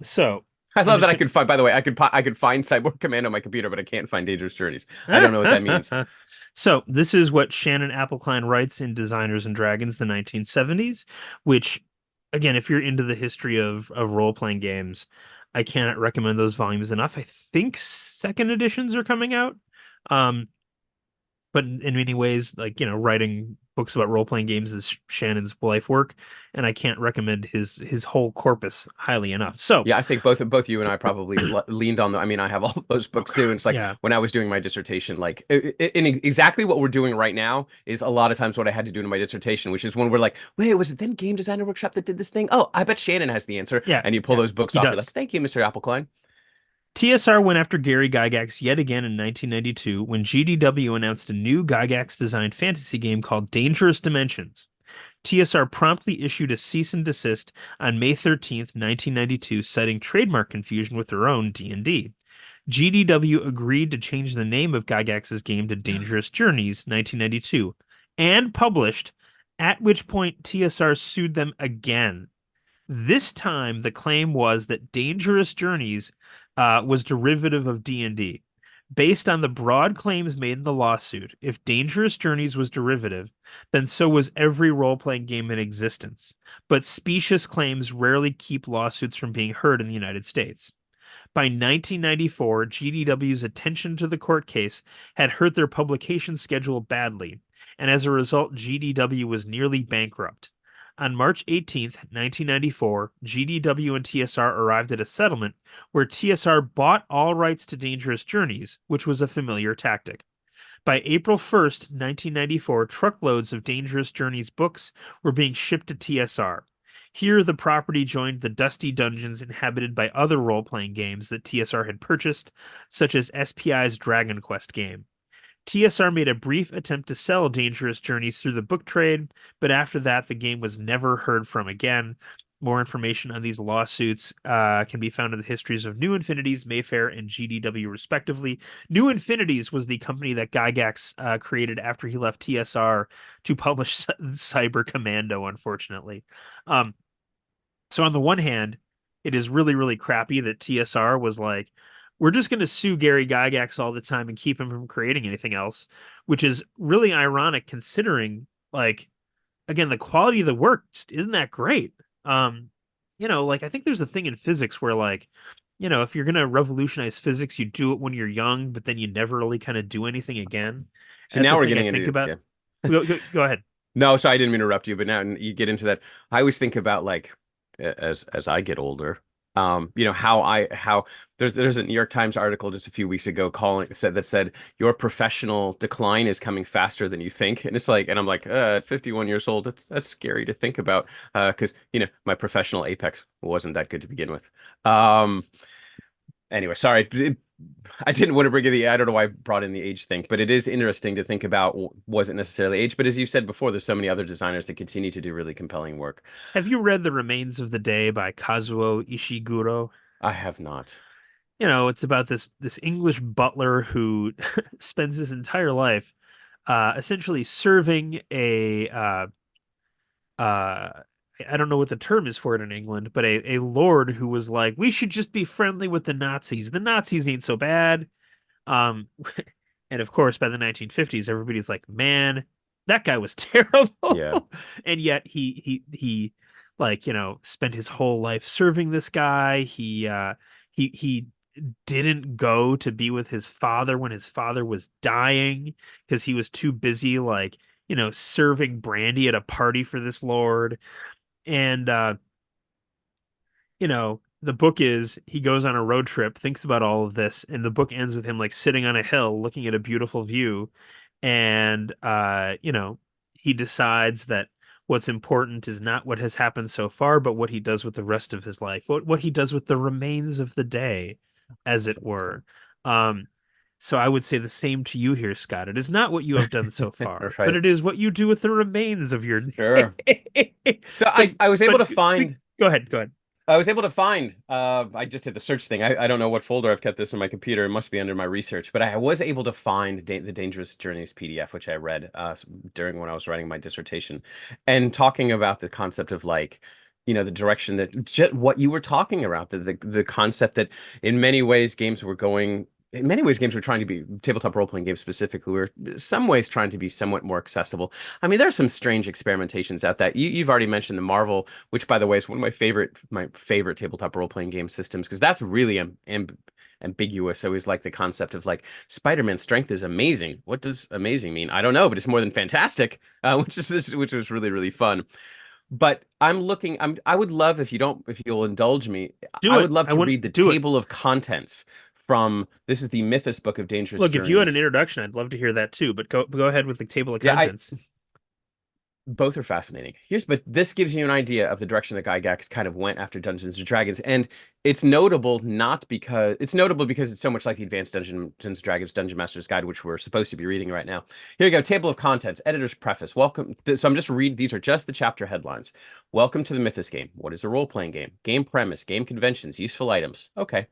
So I love that I could find, by the way, I could find Cyborg Commando on my computer, but I can't find Dangerous Journeys. I don't know what that means. So this is what Shannon Appleklin writes in Designers and Dragons, the 1970s, which, again, if you're into the history of role-playing games, I cannot recommend those volumes enough. I think second editions are coming out. But in many ways, like, writing books about role-playing games is Shannon's life work, and I can't recommend his whole corpus highly enough. So yeah, I think both you and I probably leaned on I mean, I have all those books too. And it's like when I was doing my dissertation, like in exactly what we're doing right now is a lot of times what I had to do in my dissertation, which is when we're like, wait, was it then Game Designer Workshop that did this thing? Oh, I bet Shannon has the answer. Yeah, and you pull those books off. You're like, thank you, Mr. Appleklin. TSR went after Gary Gygax yet again in 1992 when GDW announced a new Gygax-designed fantasy game called Dangerous Dimensions. TSR promptly issued a cease and desist on May 13th, 1992, citing trademark confusion with their own D&D. GDW agreed to change the name of Gygax's game to Dangerous Journeys 1992 and published, at which point TSR sued them again. This time, the claim was that Dangerous Journeys was derivative of D&D. Based on the broad claims made in the lawsuit, if Dangerous Journeys was derivative, then so was every role-playing game in existence. But specious claims rarely keep lawsuits from being heard in the United States. By 1994, GDW's attention to the court case had hurt their publication schedule badly, and as a result, GDW was nearly bankrupt. On March 18th, 1994, GDW and TSR arrived at a settlement where TSR bought all rights to Dangerous Journeys, which was a familiar tactic. By April 1st, 1994, truckloads of Dangerous Journeys books were being shipped to TSR. Here, the property joined the dusty dungeons inhabited by other role-playing games that TSR had purchased, such as SPI's Dragon Quest game. TSR made a brief attempt to sell Dangerous Journeys through the book trade, but after that, the game was never heard from again. More information on these lawsuits can be found in the histories of New Infinities, Mayfair, and GDW, respectively. New Infinities was the company that Gygax created after he left TSR to publish Cyber Commando, unfortunately. So on the one hand, it is really, really crappy that TSR was like, we're just going to sue Gary Gygax all the time and keep him from creating anything else, which is really ironic considering, like, again, the quality of the work just isn't that great. Like, I think there's a thing in physics where, like, if you're going to revolutionize physics, you do it when you're young, but then you never really kind of do anything again. So now we're getting into about. Yeah. Go ahead. No, so I didn't mean to interrupt you, but now you get into that. I always think about, like, as I get older, how there's a New York Times article just a few weeks ago that said your professional decline is coming faster than you think, and it's like, and I'm like, at 51 years old, that's scary to think about, because my professional apex wasn't that good to begin with. Anyway, sorry. I didn't want to bring in I don't know why I brought in the age thing, but it is interesting to think about, wasn't necessarily age, but as you said before, there's so many other designers that continue to do really compelling work. Have you read The Remains of the Day by Kazuo Ishiguro? I have not. It's about this English butler who spends his entire life essentially serving I don't know what the term is for it in England, but a lord who was like, we should just be friendly with the Nazis. The Nazis ain't so bad. And of course, by the 1950s, everybody's like, man, that guy was terrible. Yeah. And yet he like, spent his whole life serving this guy. He didn't go to be with his father when his father was dying because he was too busy, like, serving brandy at a party for this lord. And, the book is, he goes on a road trip, thinks about all of this, and the book ends with him, like, sitting on a hill looking at a beautiful view. And, he decides that what's important is not what has happened so far, but what he does with the rest of his life, what he does with the remains of the day, as it were. So I would say the same to you here, Scott. It is not what you have done so far, Right. but it is what you do with the remains of your day. Sure. So I was able to find. Go ahead. I was able to find. I just did the search thing. I don't know what folder I've kept this in my computer. It must be under my research, but I was able to find the Dangerous Journeys PDF, which I read during when I was writing my dissertation, and talking about the concept of, like, the direction that what you were talking about, the concept that in many ways games were going. In many ways, games were trying to be, tabletop role-playing games specifically, were in some ways trying to be somewhat more accessible. I mean, there are some strange experimentations at that. You've already mentioned the Marvel, which, by the way, is one of my favorite tabletop role-playing game systems, because that's really ambiguous. I always like the concept of, like, Spider-Man's strength is amazing. What does amazing mean? I don't know, but it's more than fantastic, which was really, really fun. But I would love, if you'll indulge me, I would love to read the table of contents from, this is the Mythos book of Dangerous Journeys. Look, if you had an introduction, I'd love to hear that too, but go ahead with the table of contents. Both are fascinating. But this gives you an idea of the direction that Gygax kind of went after Dungeons and Dragons, and it's notable because it's so much like the Advanced Dungeons and Dragons Dungeon Master's Guide, which we're supposed to be reading right now. Here you go, table of contents, editor's preface. Welcome. So I'm just reading. These are just the chapter headlines. Welcome to the Mythos game. What is a role-playing game? Game premise, game conventions, useful items. Okay.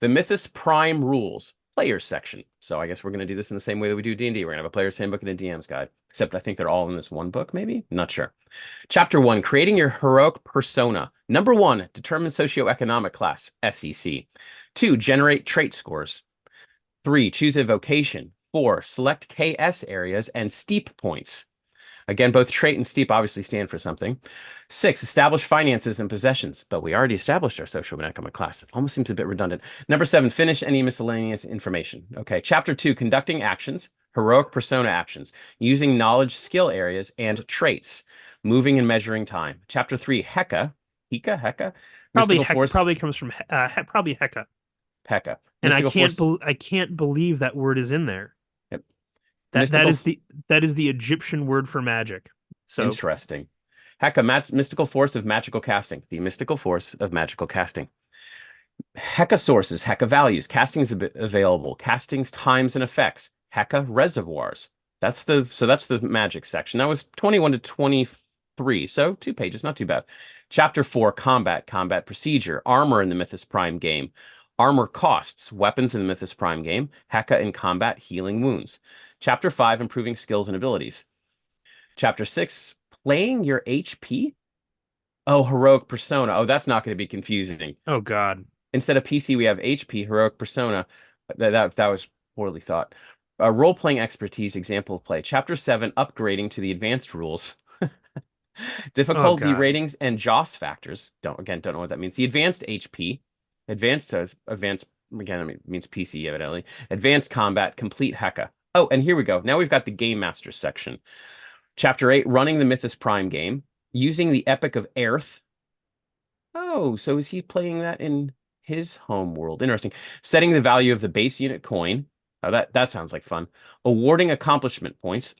The Mythos Prime rules. Players section. So I guess we're going to do this in the same way that we do D&D. We're going to have a player's handbook and a DM's guide. Except I think they're all in this one book, maybe? Not sure. Chapter 1, creating your heroic persona. Number 1, determine socioeconomic class, SEC. 2, generate trait scores. 3, choose a vocation. 4, select KS areas and steep points. Again, both trait and steep obviously stand for something. 6, establish finances and possessions. But we already established our social and economic class. It almost seems a bit redundant. Number 7, finish any miscellaneous information. Okay, chapter 2, conducting actions, heroic persona actions, using knowledge skill areas and traits, moving and measuring time. Chapter 3, Heka. Probably comes from probably Heka. Heka. And I can't believe that word is in there. Yep. That is the Egyptian word for magic. So interesting. Heka, mystical force of magical casting. The mystical force of magical casting. Heka sources, Heka values. Castings available. Castings, times, and effects. Heka reservoirs. That's the magic section. That was 21 to 23. So 2 pages, not too bad. Chapter 4, combat procedure, armor in the Mythos Prime game. Armor costs, weapons in the Mythos Prime game. Heka in combat, healing wounds. Chapter 5, improving skills and abilities. Chapter 6, playing your HP? Oh, heroic persona. Oh, that's not going to be confusing. Oh, God. Instead of PC, we have HP, heroic persona. That was poorly thought. Role-playing expertise, example of play. Chapter 7, upgrading to the advanced rules. Difficulty ratings and JOS factors. Don't know what that means. The advanced HP. Advanced again, it means PC, evidently. Advanced combat, complete Heka. Oh, and here we go. Now we've got the Game Master section. Chapter 8, running the Mythos Prime game. Using the Epic of Aerith. Oh, so is he playing that in his home world? Interesting. Setting the value of the base unit coin. Oh, that sounds like fun. Awarding accomplishment points.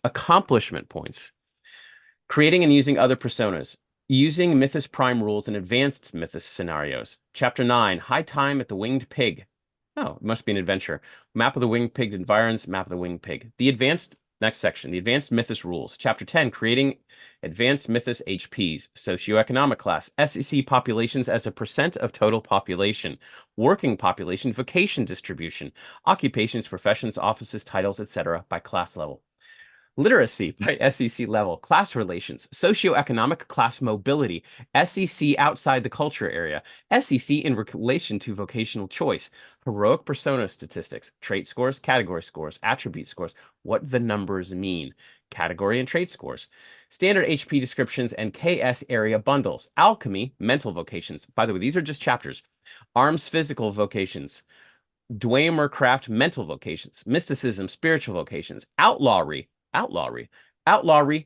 Creating and using other personas. Using Mythos Prime rules in advanced Mythos scenarios. Chapter 9, High Time at the Winged Pig. Oh, it must be an adventure. Map of the Winged Pig environs, map of the Winged Pig. Next section, the Advanced Mythos rules. Chapter 10, creating advanced Mythos HPs. Socioeconomic class. SEC populations as a percent of total population. Working population, vocation distribution. Occupations, professions, offices, titles, etc. by class level. Literacy by SEC level, class relations, socioeconomic class mobility, SEC outside the culture area, SEC in relation to vocational choice, heroic persona statistics, trait scores, category scores, attribute scores, what the numbers mean, category and trait scores, standard HP descriptions and KS area bundles, alchemy, mental vocations. By the way, these are just chapters. Arms, physical vocations, Dwemer craft, mental vocations, mysticism, spiritual vocations, outlawry,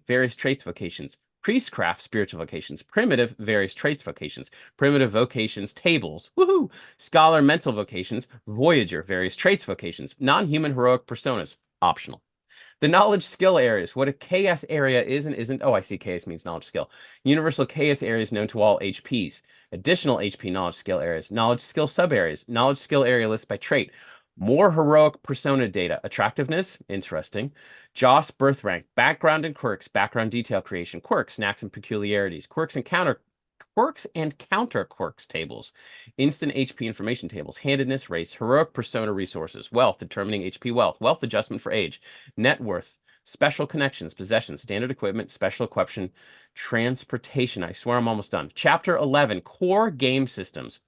various traits vocations, priestcraft, spiritual vocations, primitive, various traits vocations, primitive vocations, tables, woohoo, scholar, mental vocations, voyager, various traits vocations, non-human heroic personas, optional. The knowledge skill areas, what a KS area is and isn't. Oh, I see KS means knowledge skill. Universal KS areas known to all HPs. Additional HP knowledge skill areas, knowledge skill sub areas, knowledge skill area list by trait. More heroic persona data. Attractiveness, interesting. JOS, birth rank, background and quirks, background detail creation, quirks, snacks and peculiarities, quirks and counter quirks tables, instant HP information tables, handedness, race, heroic persona resources, wealth, determining HP wealth adjustment for age, net worth, special connections, possessions, standard equipment, special equipment, transportation. I swear I'm almost done. Chapter 11, core game systems.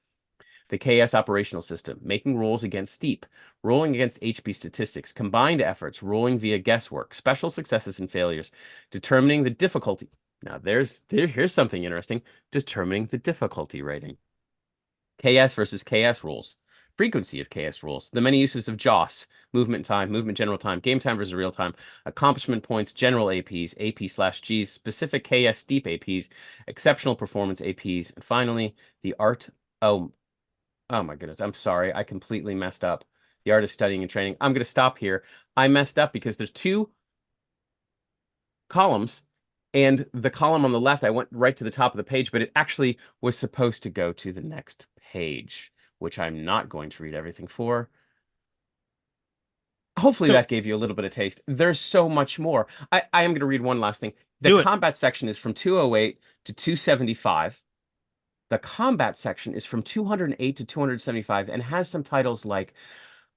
The KS operational system, making rolls against steep, rolling against HP statistics, combined efforts, rolling via guesswork, special successes and failures, determining the difficulty. Now here's something interesting, determining the difficulty rating. KS versus KS rules, frequency of KS rules, the many uses of JOS, movement time, movement general time, game time versus real time, accomplishment points, general APs, AP/Gs, specific KS steep APs, exceptional performance APs, and finally, the art. Oh my goodness, I'm sorry. I completely messed up. The art of studying and training. I'm going to stop here. I messed up because there's 2 columns And the column on the left, I went right to the top of the page, but it actually was supposed to go to the next page, which I'm not going to read everything for. Hopefully So that gave you a little bit of taste. There's so much more. I am going to read one last thing. The do it. combat section is from 208 to 275. The combat section is from 208 to 275 and has some titles like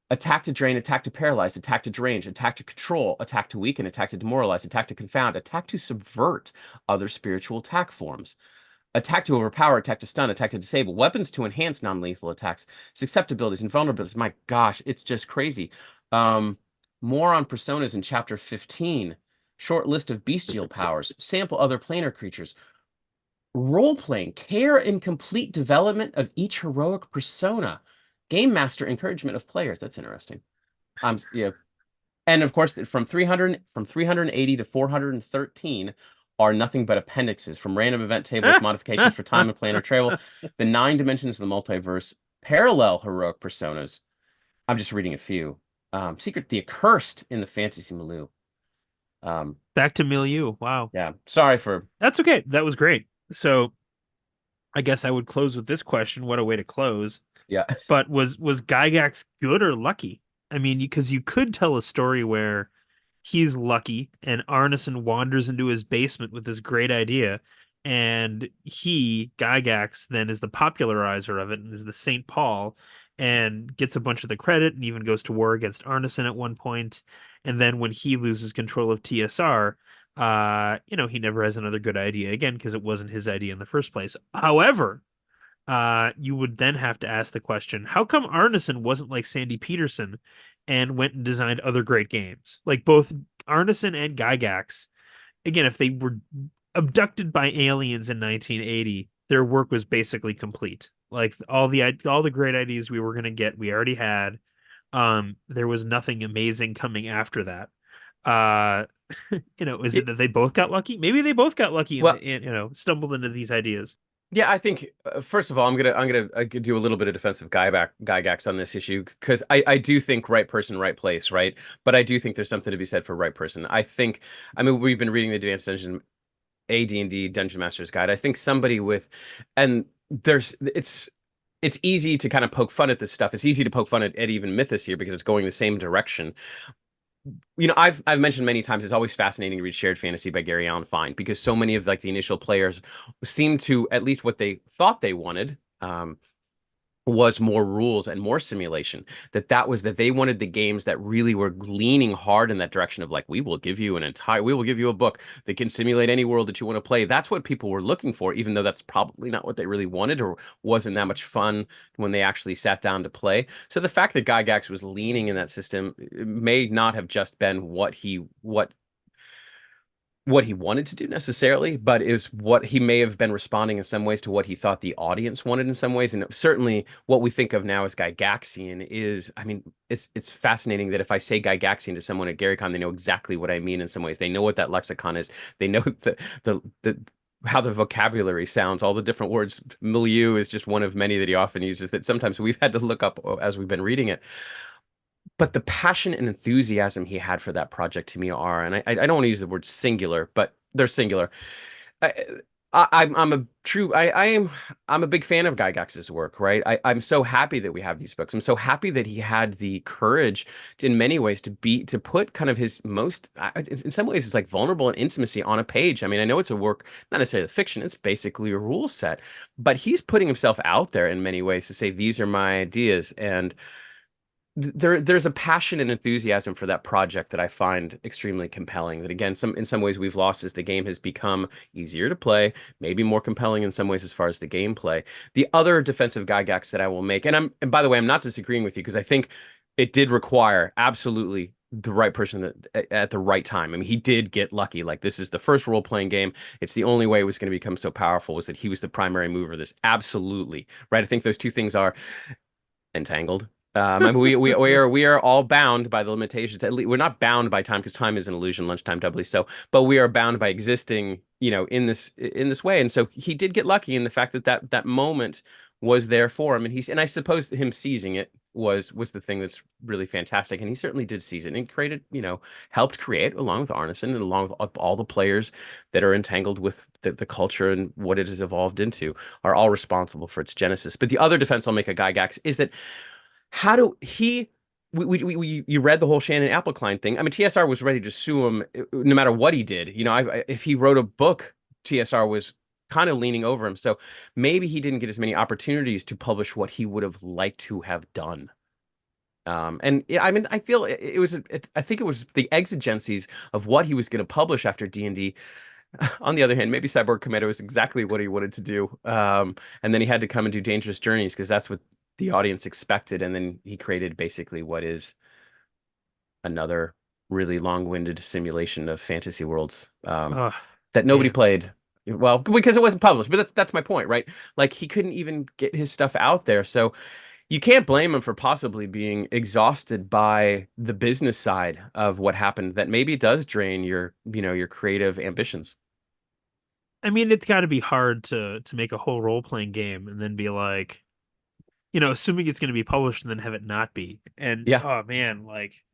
Attack to Drain, Attack to Paralyze, Attack to Derange, Attack to Control, Attack to Weaken, Attack to Demoralize, Attack to Confound, Attack to Subvert other spiritual attack forms, Attack to Overpower, Attack to Stun, Attack to Disable, Weapons to Enhance non-lethal attacks, Susceptibilities and Vulnerabilities. My gosh, it's just crazy. More on personas in Chapter 15. Short list of bestial powers, sample other planar creatures, role-playing, care and complete development of each heroic persona, game master encouragement of players. That's interesting. Yeah. And of course, from 380 to 413 are nothing but appendixes from random event tables, modifications for time and planar travel, the 9 dimensions of the multiverse, parallel heroic personas. I'm just reading a few. Secret the Accursed in the fantasy milieu. Back to milieu. Wow. Yeah. Sorry for. That's okay. That was great. So I guess I would close with this question. What a way to close. Yeah. But was Gygax good or lucky? I mean, because you could tell a story where he's lucky and Arneson wanders into his basement with this great idea, and Gygax, then is the popularizer of it and is the St. Paul and gets a bunch of the credit and even goes to war against Arneson at one point. And then when he loses control of TSR, he never has another good idea again because it wasn't his idea in the first place. However, you would then have to ask the question, how come Arneson wasn't like Sandy Peterson and went and designed other great games? Like both Arneson and Gygax, again, if they were abducted by aliens in 1980, their work was basically complete. Like all the great ideas we were going to get, we already had. There was nothing amazing coming after that. Is it that they both got lucky? Maybe they both got lucky and stumbled into these ideas. Yeah, I think first of all, I'm gonna do a little bit of defensive Gygax on this issue because I do think right person, right place, right. But I do think there's something to be said for right person. I mean, we've been reading the Advanced Dungeon, AD&D Dungeon Master's Guide. I think somebody with, and it's easy to kind of poke fun at this stuff. It's easy to poke fun at even Mythos here because it's going the same direction. I've mentioned many times it's always fascinating to read Shared Fantasy by Gary Allen Fine because so many of like the initial players seem to, at least what they thought they wanted, was more rules and more simulation. That they wanted the games that really were leaning hard in that direction of like, we will give you a book that can simulate any world that you want to play. That's what people were looking for, even though that's probably not what they really wanted or wasn't that much fun when they actually sat down to play. So the fact that Gygax was leaning in that system may not have just been what he wanted to do necessarily, but is what he may have been responding in some ways to what he thought the audience wanted in some ways. And certainly what we think of now as Gygaxian is, I mean, it's fascinating that if I say Gygaxian to someone at GaryCon, they know exactly what I mean in some ways. They know what that lexicon is. They know the how the vocabulary sounds, all the different words. Milieu is just one of many that he often uses that sometimes we've had to look up as we've been reading it. But the passion and enthusiasm he had for that project to me are, and I don't want to use the word singular, but they're singular. I'm a big fan of Gygax's work, right? I'm so happy that we have these books. I'm so happy that he had the courage in many ways to put kind of his most, in some ways, it's like vulnerable and intimacy on a page. I mean, I know it's a work, not necessarily fiction, it's basically a rule set, but he's putting himself out there in many ways to say, these are my ideas. And there's a passion and enthusiasm for that project that I find extremely compelling. That again, in some ways we've lost as the game has become easier to play, maybe more compelling in some ways as far as the gameplay. The other defensive Gygax that I will make, and by the way, I'm not disagreeing with you because I think it did require absolutely the right person at the right time. I mean, he did get lucky. Like, this is the first role-playing game. It's the only way it was going to become so powerful was that he was the primary mover of this. Absolutely. Right. I think those two things are entangled. I mean, we are all bound by the limitations. At least we're not bound by time because time is an illusion, lunchtime doubly so. But we are bound by existing, in this way. And so he did get lucky in the fact that moment was there for him, and I suppose him seizing it was the thing that's really fantastic. And he certainly did seize it and created, helped create, along with Arneson and along with all the players that are entangled with the culture and what it has evolved into, are all responsible for its genesis. But the other defense I'll make of Gygax is that you read the whole Shannon Appelcline thing. I mean, TSR was ready to sue him no matter what he did. If he wrote a book, TSR was kind of leaning over him. So maybe he didn't get as many opportunities to publish what he would have liked to have done. And I mean, I feel I think it was the exigencies of what he was going to publish after D&D. On the other hand, maybe Cyborg Commando is exactly what he wanted to do. And then he had to come and do Dangerous Journeys because that's what the audience expected. And then he created basically what is another really long-winded simulation of fantasy worlds that nobody played. Well, because it wasn't published, but that's my point, right? Like, he couldn't even get his stuff out there. So you can't blame him for possibly being exhausted by the business side of what happened that maybe does drain your creative ambitions. I mean, it's got to be hard to make a whole role-playing game and then be like, assuming it's going to be published and then have it not be. And oh man, like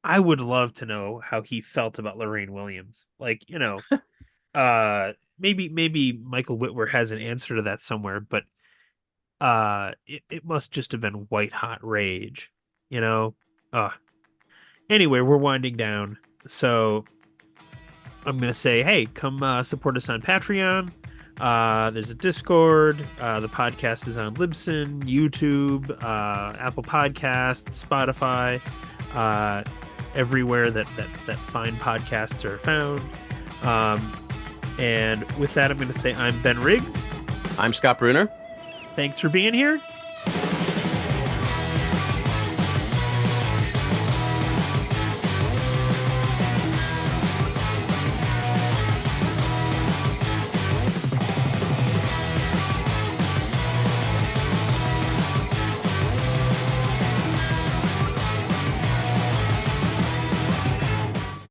I would love to know how he felt about Lorraine Williams. Like, maybe Michael Whitwer has an answer to that somewhere, but it must just have been white hot rage, Anyway, we're winding down. So I'm going to say, hey, come support us on Patreon. There's a Discord. The podcast is on Libsyn, YouTube, Apple Podcasts, Spotify, everywhere that fine podcasts are found. And with that, I'm going to say I'm Ben Riggs. I'm Scott Bruner. Thanks for being here.